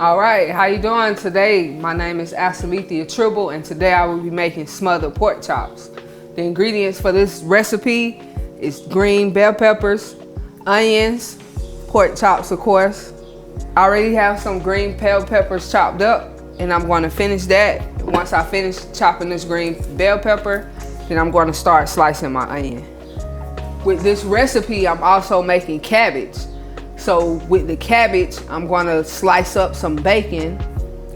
All right, how you doing today? My name is Asalethia and today I will be making smothered pork chops. The ingredients for this recipe is green bell peppers, onions, pork chops of course. I already have some green bell peppers chopped up and I'm going to finish that. Once I finish chopping this green bell pepper, then I'm going to start slicing my onion. With this recipe, I'm also making cabbage. So with the cabbage, I'm gonna slice up some bacon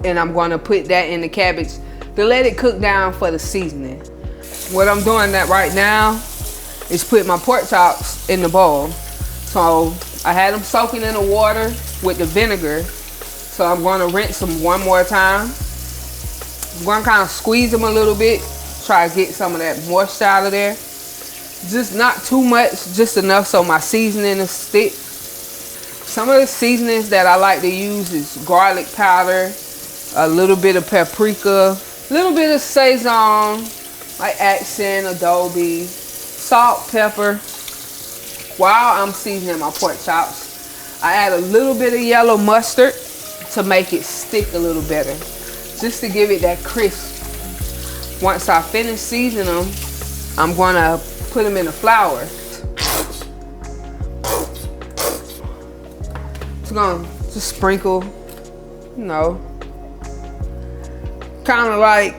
and I'm gonna put that in the cabbage to let it cook down for the seasoning. What I'm doing that right now is put my pork chops in the bowl. So I had them soaking in the water with the vinegar. So I'm gonna rinse them one more time. I'm gonna kind of squeeze them a little bit, try to get some of that moisture out of there. Just not too much, just enough so my seasoning will stick. Some of the seasonings that I like to use is garlic powder, a little bit of paprika, a little bit of Sazon, like accent, adobe, salt, pepper. While I'm seasoning my pork chops, I add a little bit of yellow mustard to make it stick a little better, just to give it that crisp. Once I finish seasoning them, I'm gonna put them in the flour. Gonna just sprinkle, you know, kind of like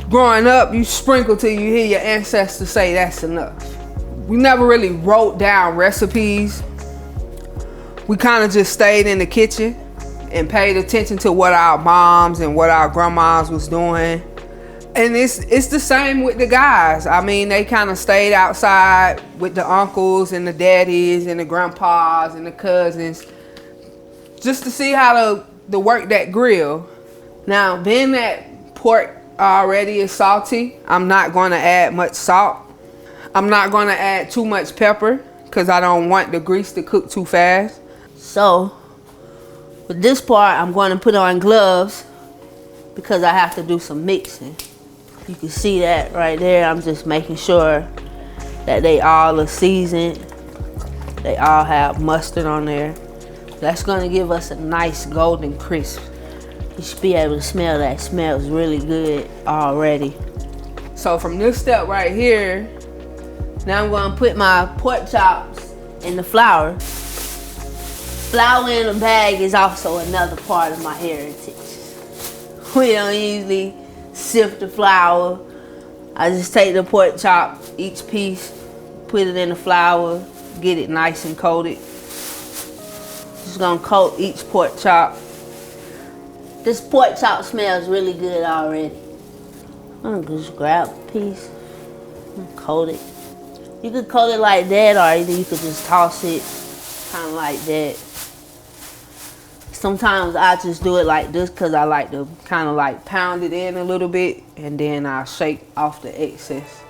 growing up, you sprinkle till you hear your ancestors say that's enough. We never really wrote down recipes. We kind of just stayed in the kitchen and paid attention to what our moms and what our grandmas was doing. And it's the same with the guys. I mean, they kind of stayed outside with the uncles and the daddies and the grandpas and the cousins, just to see how to work that grill. Now, being that pork already is salty, I'm not going to add much salt. I'm not going to add too much pepper because I don't want the grease to cook too fast. So, with this part, I'm going to put on gloves because I have to do some mixing. You can see that right there. I'm just making sure that they all are seasoned. They all have mustard on there. That's gonna give us a nice golden crisp. You should be able to smell that. It smells really good already. So from this step right here, now I'm gonna put my pork chops in the flour. Flour in a bag is also another part of my heritage. We don't usually sift the flour. I just take the pork chop, each piece, put it in the flour, get it nice and coated. Just gonna coat each pork chop. This pork chop smells really good already. I'm gonna just grab a piece and coat it. You could coat it like that, or either you could just toss it kind of like that. Sometimes I just do it like this because I like to kind of like pound it in a little bit and then I'll shake off the excess.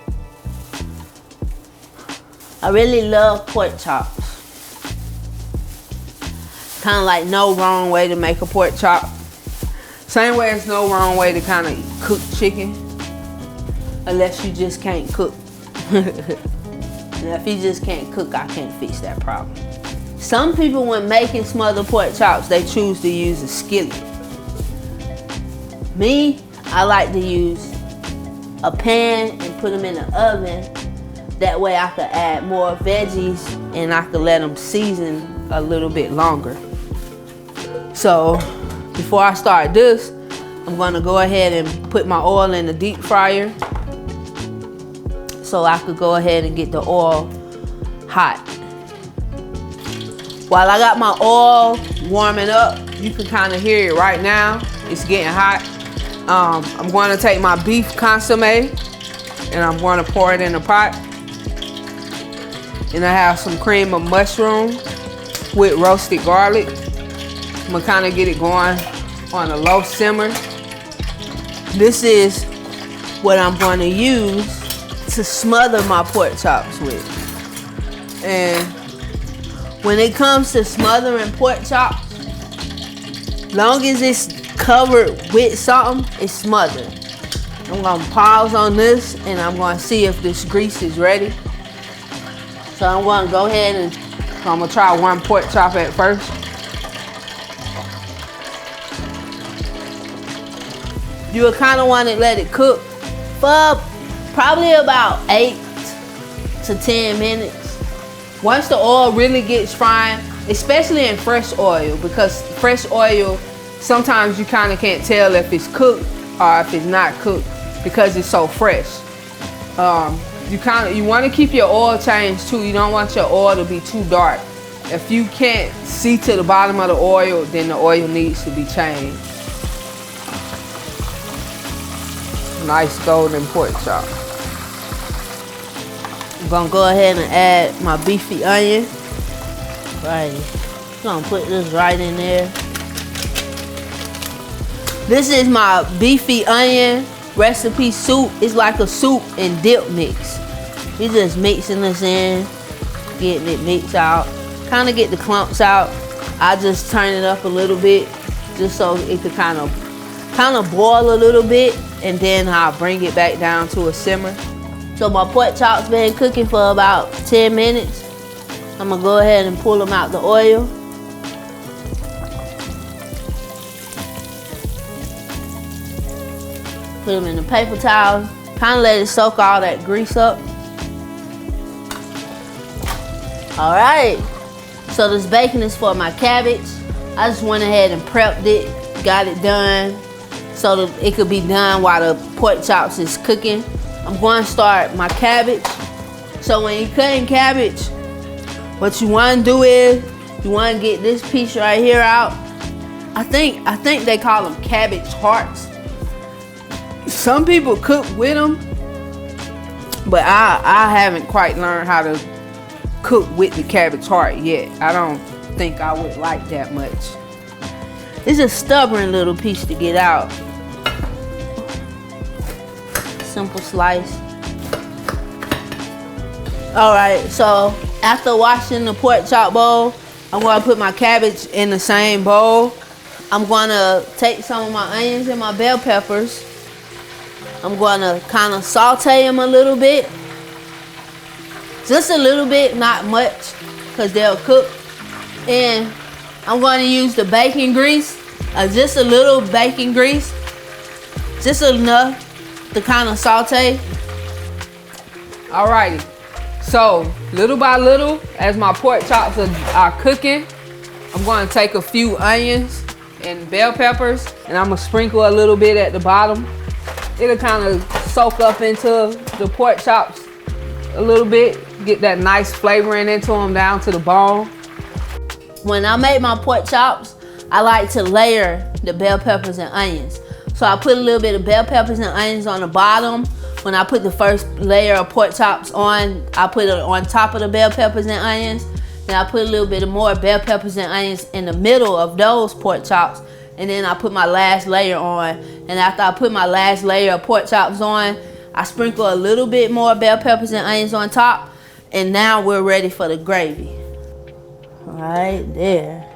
I really love pork chops. Kind of like no wrong way to make a pork chop. Same way as no wrong way to kind of cook chicken. Unless you just can't cook. And if you just can't cook, I can't fix that problem. Some people, when making smothered pork chops, they choose to use a skillet. Me, I like to use a pan and put them in the oven. That way I could add more veggies and I could let them season a little bit longer. So before I start this, I'm gonna go ahead and put my oil in the deep fryer so I could go ahead and get the oil hot. While I got my oil warming up, you can kind of hear it right now. It's getting hot. I'm going to take my beef consomme and I'm going to pour it in the pot. And I have some cream of mushroom with roasted garlic. I'm gonna kind of get it going on a low simmer. This is what I'm going to use to smother my pork chops with. And when it comes to smothering pork chops, long as it's covered with something, it's smothered. I'm gonna pause on this and I'm gonna see if this grease is ready. So I'm gonna go ahead and I'm gonna try one pork chop at first. You would kind of want to let it cook for probably about 8 to 10 minutes. Once the oil really gets frying, especially in fresh oil, because fresh oil, sometimes you kind of can't tell if it's cooked or if it's not cooked because it's so fresh. You want to keep your oil change too. You don't want your oil to be too dark. If you can't see to the bottom of the oil, then the oil needs to be changed. Nice golden pork chop. I'm gonna go ahead and add my beefy onion. Right. Gonna put this right in there. This is my beefy onion recipe soup. It's like a soup and dip mix. You're just mixing this in, getting it mixed out. Kind of get the clumps out. I just turn it up a little bit just so it could kind of boil a little bit, and then I'll bring it back down to a simmer. So my pork chops been cooking for about 10 minutes. I'm gonna go ahead and pull them out the oil. Put them in the paper towel. Kind of let it soak all that grease up. All right. So this bacon is for my cabbage. I just went ahead and prepped it, got it done so that it could be done while the pork chops is cooking. I'm going to start my cabbage. So when you're cutting cabbage, what you want to do is you want to get this piece right here out. I think they call them cabbage hearts. Some people cook with them, but I haven't quite learned how to cook with the cabbage heart yet. I don't think I would like that much. It's a stubborn little piece to get out. Simple slice. All right, so after washing the pork chop bowl, I'm gonna put my cabbage in the same bowl. I'm gonna take some of my onions and my bell peppers. I'm gonna kind of saute them a little bit. Just a little bit, not much, because they'll cook. And I'm going to use the bacon grease, just a little bacon grease, just enough to kind of saute. Alrighty, so little by little, as my pork chops are cooking, I'm going to take a few onions and bell peppers, and I'm going to sprinkle a little bit at the bottom. It'll kind of soak up into the pork chops a little bit, get that nice flavoring into them down to the bone. When I make my pork chops, I like to layer the bell peppers and onions. So I put a little bit of bell peppers and onions on the bottom. When I put the first layer of pork chops on, I put it on top of the bell peppers and onions. Then I put a little bit of more bell peppers and onions in the middle of those pork chops. And then I put my last layer on. And after I put my last layer of pork chops on, I sprinkle a little bit more bell peppers and onions on top. And now we're ready for the gravy. Right there.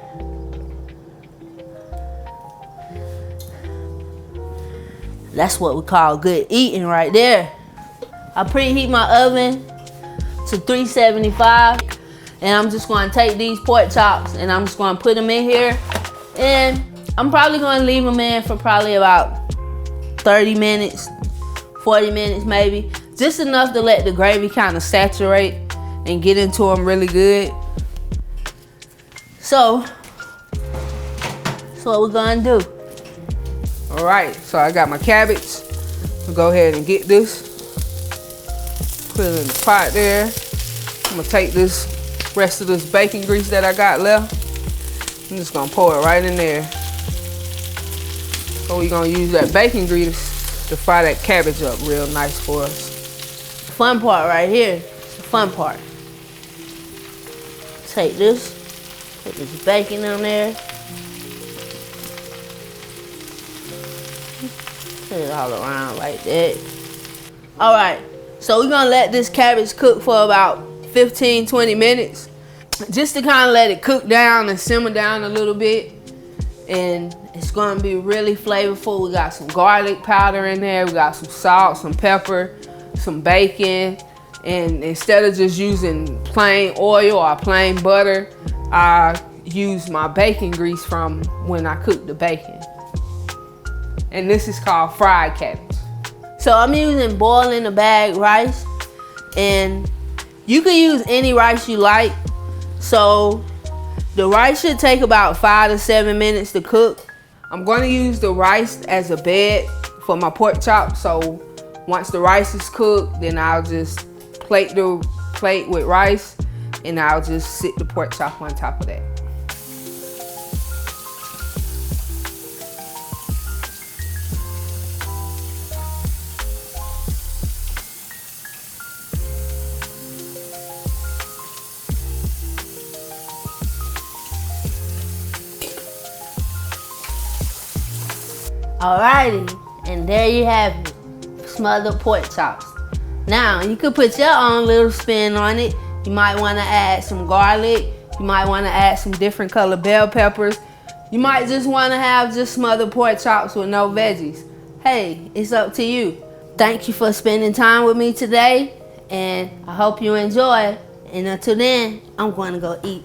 That's what we call good eating right there. I preheat my oven to 375. And I'm just going to take these pork chops and I'm just going to put them in here. And I'm probably going to leave them in for probably about 30 minutes, 40 minutes maybe. Just enough to let the gravy kind of saturate and get into them really good. So, that's what we're going to do. All right, so I got my cabbage. I'll go ahead and get this. Put it in the pot there. I'm gonna take this rest of this bacon grease that I got left. I'm just gonna pour it right in there. So we're gonna use that bacon grease to fry that cabbage up real nice for us. The fun part right here, it's the fun part. Take this, put this bacon on there. Put it all around like that. All right, so we're gonna let this cabbage cook for about 15-20 minutes. Just to kind of let it cook down and simmer down a little bit. And it's gonna be really flavorful. We got some garlic powder in there. We got some salt, some pepper, some bacon. And instead of just using plain oil or plain butter, I use my bacon grease from when I cook the bacon. and this is called fried cabbage. So I'm using boil in the bag rice, and you can use any rice you like. So the rice should take about 5 to 7 minutes to cook. I'm going to use the rice as a bed for my pork chop. So once the rice is cooked, then I'll just plate the plate with rice, and I'll just sit the pork chop on top of that. Alrighty, and there you have it, smothered pork chops. Now, you could put your own little spin on it. You might want to add some garlic. You might want to add some different color bell peppers. You might just want to have just smothered pork chops with no veggies. Hey, it's up to you. Thank you for spending time with me today, and I hope you enjoy. And until then, I'm going to go eat.